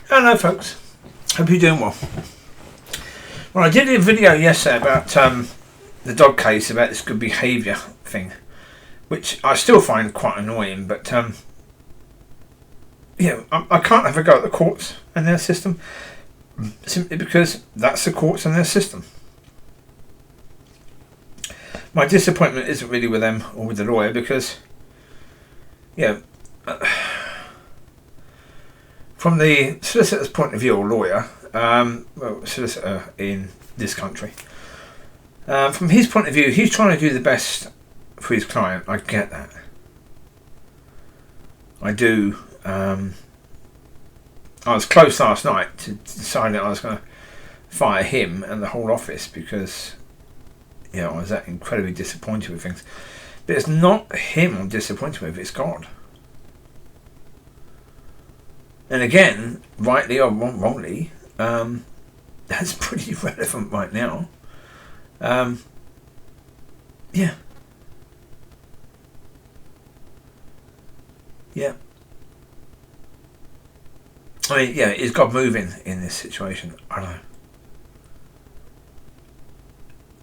Hello folks, hope you're doing well. Well, I did a video yesterday about the dog case, about this good behaviour thing, which I still find quite annoying, but I can't have a go at the courts and their system, simply because that's the courts and their system. My disappointment isn't really with them or with the lawyer, because from the solicitor's point of view, or lawyer, solicitor in this country, from his point of view, he's trying to do the best for his client. I get that. I do. I was close last night to deciding I was going to fire him and the whole office, because I was that incredibly disappointed with things. But it's not him I'm disappointed with, it's God. And again, rightly or wrongly, that's pretty relevant right now. Yeah. I mean, is God moving in this situation? I don't know.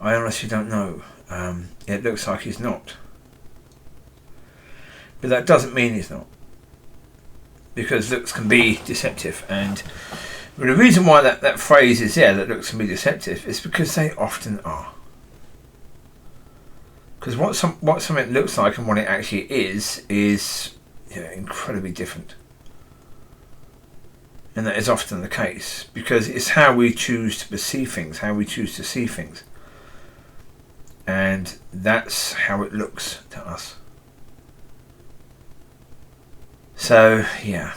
I honestly don't know. It looks like he's not. But that doesn't mean he's not. Because looks can be deceptive, and the reason why that phrase is there, that looks can be deceptive, is because they often are. Because what something looks like and what it actually is incredibly different, and that is often the case, because it's how we choose to perceive things, how we choose to see things, and that's how it looks to us. So, yeah.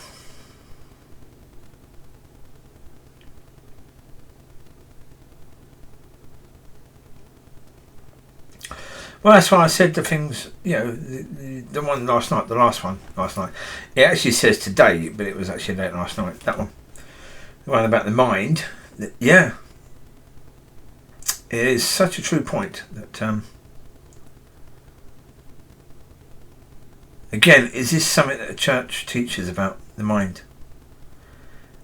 Well, that's why I said the things, the one last night, the last one last night. It actually says today, but it was actually late last night, that one. The one about the mind. It is such a true point that, again, is this something that the church teaches about the mind?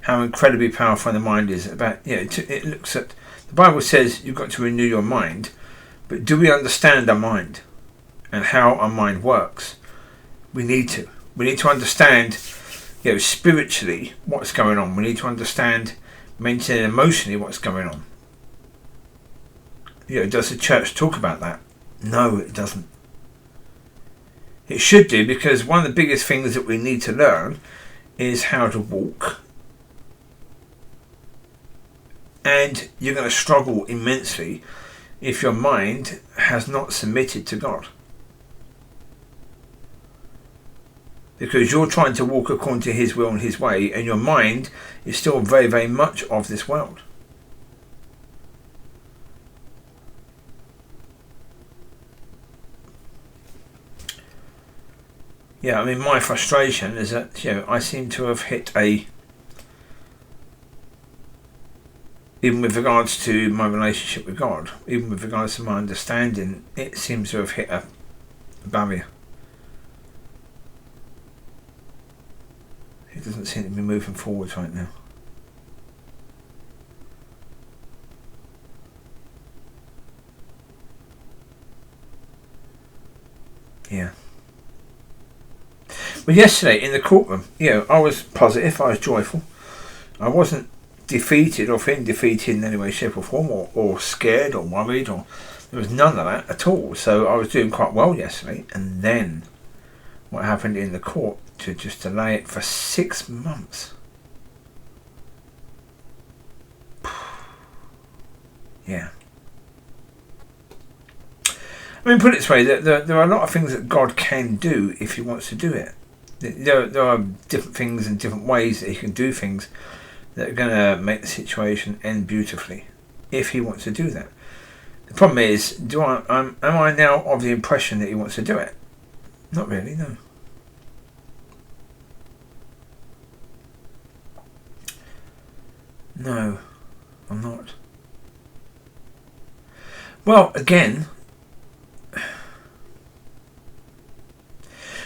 How incredibly powerful the mind is. About it looks at, the Bible says you've got to renew your mind, but do we understand our mind and how our mind works? We need to. We need to understand, spiritually what's going on. We need to understand mentally and emotionally what's going on. Does the church talk about that? No, it doesn't. It should do, because one of the biggest things that we need to learn is how to walk. And you're going to struggle immensely if your mind has not submitted to God. Because you're trying to walk according to His will and His way, and your mind is still very, very much of this world. I mean, my frustration is that, I seem to have hit even with regards to my relationship with God, even with regards to my understanding, it seems to have hit a barrier. It doesn't seem to be moving forwards right now. But yesterday in the courtroom, I was positive, I was joyful. I wasn't defeated or feeling defeated in any way, shape or form, or scared or worried, or there was none of that at all. So I was doing quite well yesterday. And then what happened in the court to just delay it for 6 months. I mean, put it this way, there are a lot of things that God can do if He wants to do it. There are different things and different ways that He can do things that are going to make the situation end beautifully, if He wants to do that. The problem is, am I now of the impression that He wants to do it? Not really, no. No, I'm not. Well, again,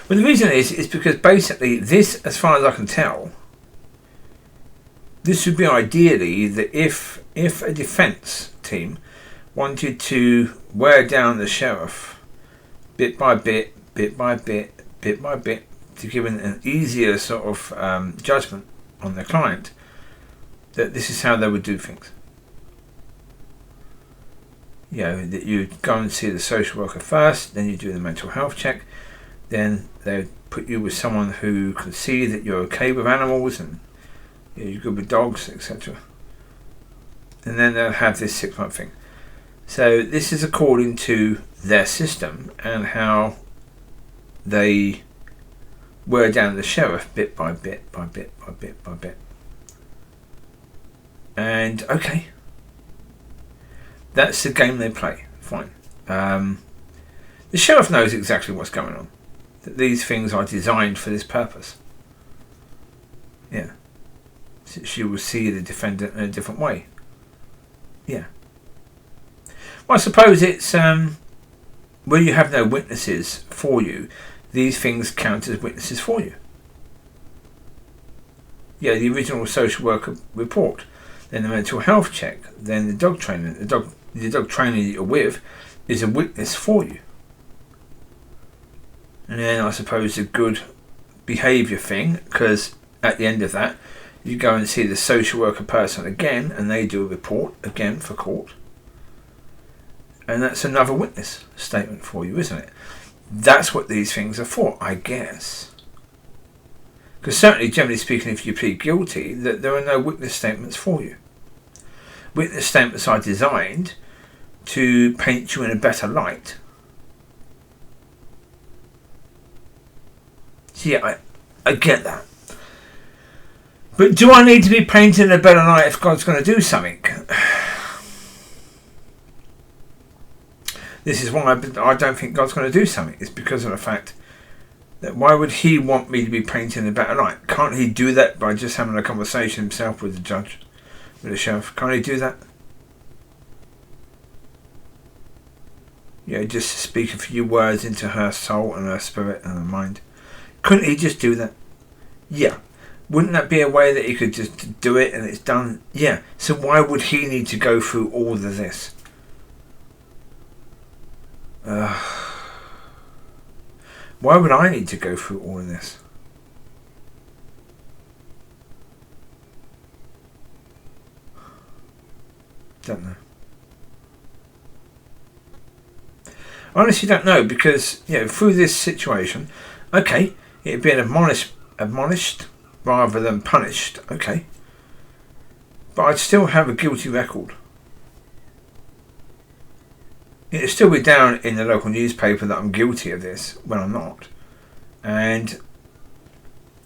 the reason is because basically this, as far as I can tell, this would be ideally that if a defence team wanted to wear down the sheriff bit by bit, bit by bit, bit by bit, to give an easier sort of judgment on the client, that this is how they would do things. You know, that you go and see the social worker first, then you do the mental health check, then they put you with someone who can see that you're okay with animals and you're good with dogs, etc. And then they'll have this 6-month thing. So this is according to their system and how they wear down the sheriff bit by bit by bit by bit by bit. And okay, that's the game they play. Fine. The sheriff knows exactly what's going on. That these things are designed for this purpose. Yeah. So she will see the defendant in a different way. Yeah. Well, I suppose it's where you have no witnesses for you, these things count as witnesses for you. Yeah, the original social worker report, then the mental health check, then the dog training. The dog trainer that you're with is a witness for you. And then I suppose a good behaviour thing, because at the end of that, you go and see the social worker person again, and they do a report again for court. And that's another witness statement for you, isn't it? That's what these things are for, I guess. Because certainly, generally speaking, if you plead guilty, that there are no witness statements for you. Witness statements are designed to paint you in a better light. So yeah, I get that. But do I need to be painted in a better light if God's going to do something? This is why I don't think God's going to do something. It's because of the fact that why would he want me to be painted in a better light? Can't he do that by just having a conversation himself with the judge, with the sheriff? Can't he do that? Yeah, just speak a few words into her soul and her spirit and her mind. Couldn't he just do that? Yeah. Wouldn't that be a way that he could just do it and it's done? Yeah. So why would he need to go through all of this? Why would I need to go through all of this? Don't know. I honestly don't know, because through this situation, okay, it'd been admonished rather than punished, okay, but I'd still have a guilty record. It'd still be down in the local newspaper that I'm guilty of this when I'm not. And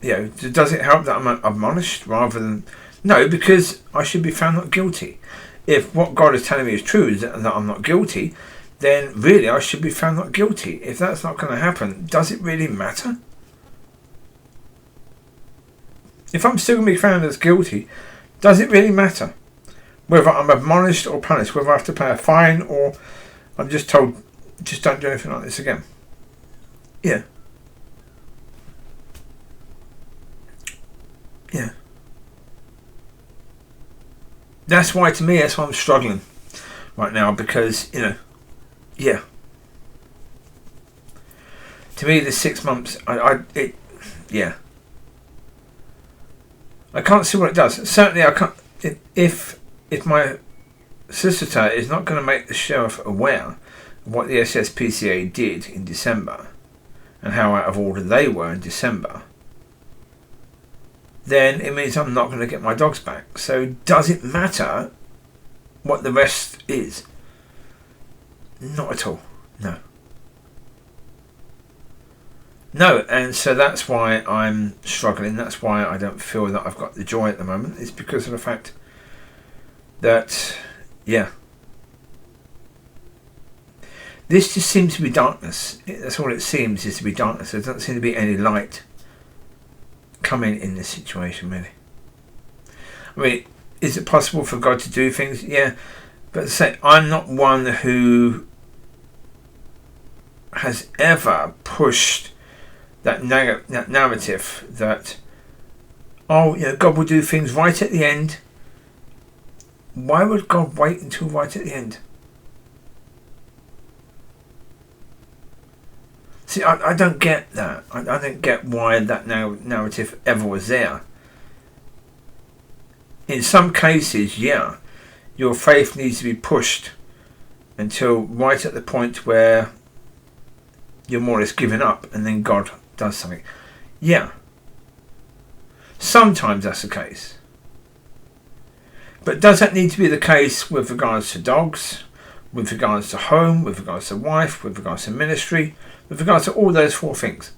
does it help that I'm admonished rather than... No, because I should be found not guilty. If what God is telling me is true, that I'm not guilty, then really I should be found not guilty. If that's not going to happen, does it really matter? If I'm still going to be found as guilty, does it really matter? Whether I'm admonished or punished, whether I have to pay a fine or I'm just told, just don't do anything like this again. Yeah. Yeah. That's why I'm struggling right now, because, yeah. To me, the 6 months, yeah. I can't see what it does. Certainly, I can't. If my solicitor is not going to make the sheriff aware of what the SSPCA did in December and how out of order they were in December, then it means I'm not going to get my dogs back. So does it matter what the rest is? Not at all. No. No, and so that's why I'm struggling. That's why I don't feel that I've got the joy at the moment. It's because of the fact that, yeah, this just seems to be darkness. That's all it seems, is to be darkness. There doesn't seem to be any light coming in this situation, really. I mean, is it possible for God to do things? Yeah, but say I'm not one who has ever pushed that narrative that oh, God will do things right at the end. Why would God wait until right at the end? See, I don't get that. I don't get why that narrative ever was there. In some cases, yeah, your faith needs to be pushed until right at the point where you're more or less giving up, and then God does something. Yeah. Sometimes that's the case. But does that need to be the case with regards to dogs, with regards to home, with regards to wife, with regards to ministry, with regards to all those 4 things?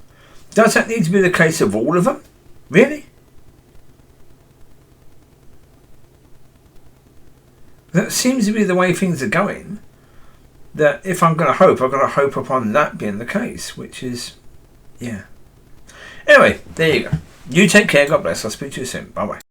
Does that need to be the case of all of them? Really? That seems to be the way things are going. That if I'm going to hope, I've got to hope upon that being the case, which is, yeah. Anyway, there you go. You take care. God bless. I'll speak to you soon. Bye bye.